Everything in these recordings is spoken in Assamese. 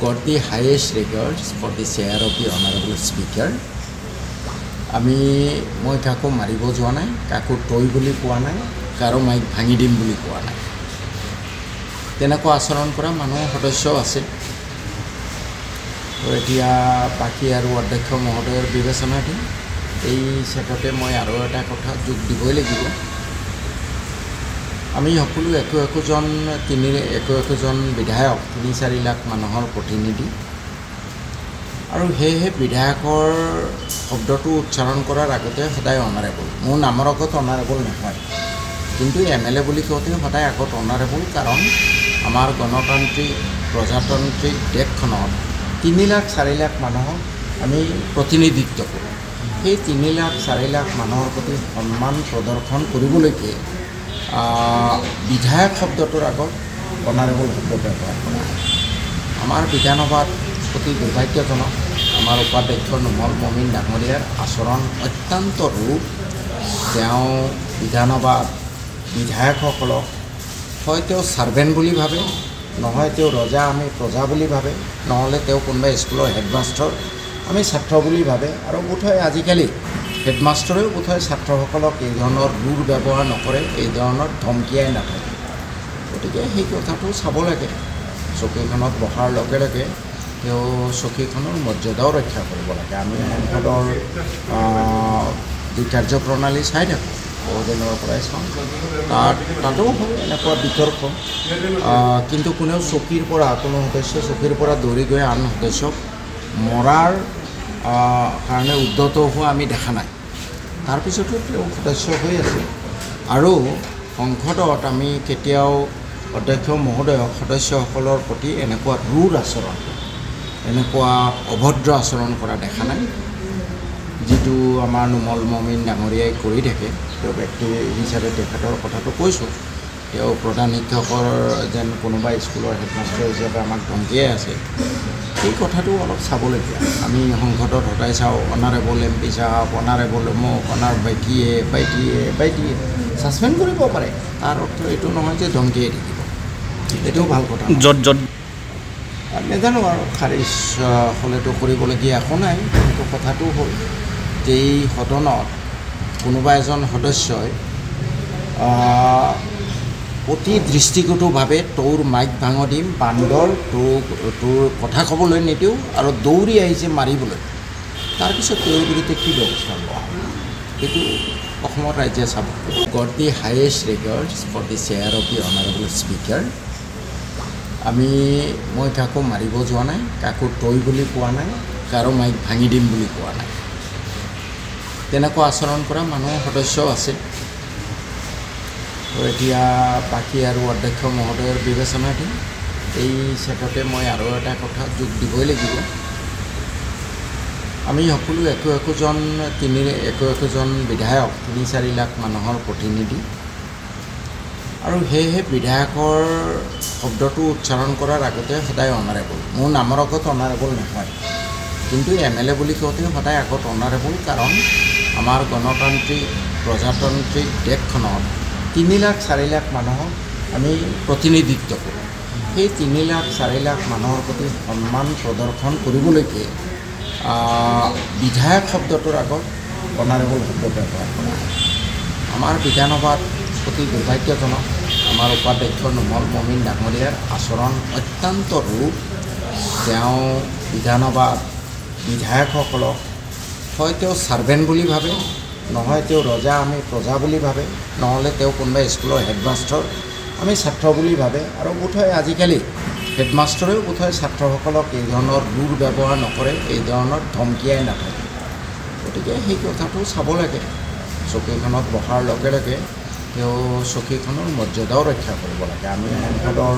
got the highest regards for the share of the honorable speaker. মই কাকো মাৰিব যোৱা নাই, কাকো তই বুলি কোৱা নাই, কাৰো মাইক ভাঙি দিম বুলি কোৱা নাই। তেনেকুৱা আচৰণ কৰা মানুহ সদস্য আছে। তো এতিয়া বাকী আৰু অধ্যক্ষ মহোদয়ৰ বিবেচনা দিম। এই ক্ষেত্ৰতে মই আৰু এটা কথা যোগ দিবই লাগিব। আমি সকলো একোজন বিধায়ক ৩-৪ লাখ মানুহৰ প্ৰতিনিধি, আৰু সেয়েহে বিধায়কৰ শব্দটো উচ্চাৰণ কৰাৰ আগতে সদায় অনাৰেবল। মোৰ নামৰ আগত অনাৰেবল নহয়, কিন্তু MLA বুলি কওঁতে সদায় আগত অনাৰেবল, কাৰণ আমাৰ গণতান্ত্ৰিক প্ৰজাতান্ত্ৰিক দেশখনত ৩-৪ লাখ মানুহক আমি প্ৰতিনিধিত্ব কৰোঁ। সেই ৩-৪ লাখ মানুহৰ প্ৰতি সন্মান প্ৰদৰ্শন কৰিবলৈকে বিধায়ক শব্দটোৰ আগত অনাৰেবল শব্দ ব্যৱহাৰ কৰা হয়। আমাৰ বিধানসভাত অতি দুৰ্ভাগ্যজনক, আমাৰ উপাধ্যক্ষ নুমল মমিন ডাঙৰীয়াৰ আচৰণ অত্যন্ত ৰূপ। তেওঁ বিধানসভাত বিধায়কসকলক হয় তেওঁ ছাৰ্ভেণ্ট বুলি ভাবে, নহয় তেওঁ ৰজা আমি প্ৰজা বুলি ভাবে, নহ'লে তেওঁ কোনোবা স্কুলৰ হেডমাষ্টাৰ আমি ছাত্ৰ বুলি ভাবে। আৰু বোধহয় আজিকালি হেডমাষ্টাৰেও বোধহয় ছাত্ৰসকলক এই ধৰণৰ দুৰ ব্যৱহাৰ নকৰে, এই ধৰণৰ ধমকিয়াই নাথাকে। গতিকে সেই কথাটো চাব লাগে। চকীখনত বহাৰ লগে লগে তেওঁ চকীখনৰ মৰ্যাদাও ৰক্ষা কৰিব লাগে। আমি সংসদৰ যি কাৰ্যপ্ৰণালী চাই থাকোঁ, বহুদিনৰ পৰাই চাওঁ, তাতো হয় এনেকুৱা বিতৰ্ক। কিন্তু কোনেও কোনো সদস্য চকীৰ পৰা দৌৰি গৈ আন সদস্যক মৰাৰ কাৰণে উদ্যত হোৱা আমি দেখা নাই। তাৰপিছতো তেওঁ সদস্য হৈ আছে। আৰু সংসদত আমি কেতিয়াও অধ্যক্ষ মহোদয়ক সদস্যসকলৰ প্ৰতি এনেকুৱা ৰুড আচৰণ, এনেকুৱা অভদ্ৰ আচৰণ কৰা দেখা নাই, যিটো আমাৰ নুমল মমিন ডাঙৰীয়াই কৰি থাকে। তেওঁ ব্যক্তি হিচাপে তেখেতৰ কথাটো কৈছোঁ। তেওঁ প্ৰধান শিক্ষকৰ যেন কোনোবা স্কুলৰ হেডমাষ্টাৰ হিচাপে আমাক ধমকিয়াই আছে। এই কথাটো অলপ চাবলগীয়া। আমি সংসদত সদায় চাওঁ অনাৰেবল MP সাহেব, অনাৰেবল অমুক, বাইটিয়ে ছাছপেণ্ড কৰিব পাৰে। তাৰ অৰ্থ এইটো নহয় যে ধমকিয়াই থাকিব, এইটোও ভাল কথা। নাজানো আৰু খাৰিজ হ'লেতো কৰিবলগীয়া একো নাই। কিন্তু কথাটো হ'ল যে এই সদনত কোনোবা এজন সদস্যই অতি দৃষ্টিগতভাৱে তোৰ মাইক ভাঙ দিম, বান্দৰ, তোৰ কথা ক'বলৈ নিদিওঁ, আৰু দৌৰি আহিছে মাৰিবলৈ। তাৰপিছত তেওঁৰ বিৰুদ্ধে কি ব্যৱস্থা লোৱা হয়, সেইটো অসমৰ ৰাইজে চাব। Got the highest regards for the chair of the honourable speaker. মই কাকো মাৰিব যোৱা নাই, কাকো তই বুলি কোৱা নাই, কাৰো মাইক ভাঙি দিম বুলি কোৱা নাই। তেনেকুৱা আচৰণ কৰা মানুহ সদস্য আছে। তো এতিয়া বাকী আৰু অধ্যক্ষ মহোদয়ৰ বিবেচনা দিম। এই ক্ষেত্ৰতে মই আৰু এটা কথা যোগ দিবই লাগিব। আমি সকলো একোজন বিধায়ক ৩-৪ লাখ মানুহৰ প্ৰতিনিধি, আৰু সেয়েহে বিধায়কৰ শব্দটো উচ্চাৰণ কৰাৰ আগতে সদায় অনাৰেবল। মোৰ নামৰ আগত অনাৰেবল নহয়, কিন্তু MLA বুলি কওঁতে সদায় আগত অনাৰেবল, কাৰণ আমাৰ গণতান্ত্ৰিক প্ৰজাতান্ত্ৰিক দেশখনত ৩-৪ লাখ মানুহক আমি প্ৰতিনিধিত্ব কৰোঁ। সেই ৩-৪ লাখ মানুহৰ প্ৰতি সন্মান প্ৰদৰ্শন কৰিবলৈকে বিধায়ক শব্দটোৰ আগত অনাৰেবল শব্দ ব্যৱহাৰ কৰা হয়। আমাৰ বিধানসভাত অতি দুৰ্ভাগ্যজনক, আমাৰ উপাধ্যক্ষ নুমল মমিন ডাঙৰীয়াৰ আচৰণ অত্যন্ত ৰূপ। তেওঁ বিধানসভাত বিধায়কসকলক হয় তেওঁ ছাৰ্ভেণ্ট বুলি ভাবে, নহয় তেওঁ ৰজা আমি প্ৰজা বুলি ভাবে, নহ'লে তেওঁ কোনোবা স্কুলৰ হেডমাষ্টাৰ আমি ছাত্ৰ বুলি ভাবে। আৰু বোধহয় আজিকালি হেডমাষ্টাৰেও বোধহয় ছাত্ৰসকলক এই ধৰণৰ দুৰ ব্যৱহাৰ নকৰে, এই ধৰণৰ ধমকিয়াই নাথাকে। গতিকে সেই কথাটো চাব লাগে। চকীখনত বহাৰ লগে লগে তেওঁ চকীখনৰ মৰ্যাদাও ৰক্ষা কৰিব লাগে। আমি সংসদৰ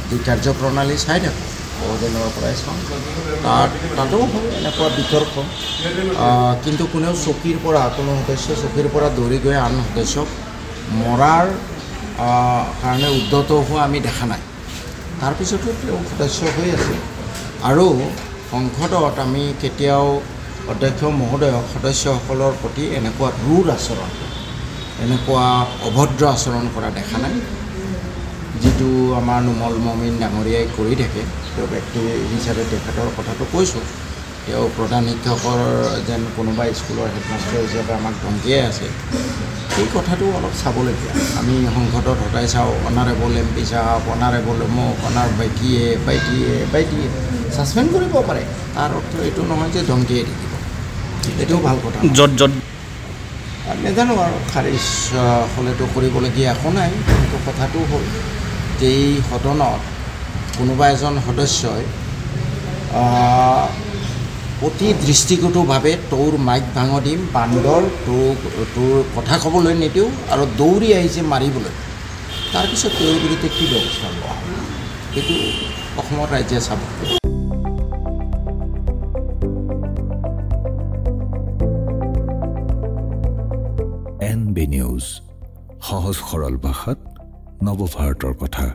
যি কাৰ্যপ্ৰণালী চাই থাকোঁ, বহুদিনৰ পৰাই চাওঁ, তাতো হয় এনেকুৱা বিতৰ্ক। কিন্তু কোনেও কোনো সদস্য চকীৰ পৰা দৌৰি গৈ আন সদস্যক মৰাৰ কাৰণে উদ্যত হোৱা আমি দেখা নাই। তাৰপিছতো তেওঁ সদস্য হৈ আছে। আৰু সংসদত আমি কেতিয়াও অধ্যক্ষ মহোদয়ক সদস্যসকলৰ প্ৰতি এনেকুৱা ৰুড আচৰণ, এনেকুৱা অভদ্ৰ আচৰণ কৰা দেখা নাই, যিটো আমাৰ নুমল মমিন ডাঙৰীয়াই কৰি থাকে তেওঁ ব্যক্তি হিচাপে তেখেতৰ কথাটো কৈছোঁ তেওঁ প্ৰধান শিক্ষকৰ যেন কোনোবা স্কুলৰ হেডমাষ্টাৰ হিচাপে আমাক ধমকিয়াই আছে এই কথাটো অলপ চাবলগীয়া আমি সংসদত সদায় চাওঁ অনাৰেবল MP সাহেব অনাৰেবল মোক বাইটিয়ে ছাছপেণ্ড কৰিব পাৰে তাৰ অৰ্থ এইটো নহয় যে ধমকিয়াই থাকিব এইটোও ভাল কথা নাজানো আৰু খাৰিজ হ'লেতো কৰিবলগীয়া একো নাই কিন্তু কথাটো হ'ল যে এই সদনত কোনোবা এজন সদস্যই অতি দৃষ্টিগতভাৱে তোৰ মাইক ভাঙ দিম বান্দৰ তোৰ কথা ক'বলৈ নিদিওঁ আৰু দৌৰি আহিছে মাৰিবলৈ তাৰপিছত তেওঁৰ বিৰুদ্ধে কি ব্যৱস্থা লোৱা হ'ব এইটো অসমৰ ৰাইজে চাব NB নিউজ সহজ সৰল ভাষাত নৱভাৰতৰ কথা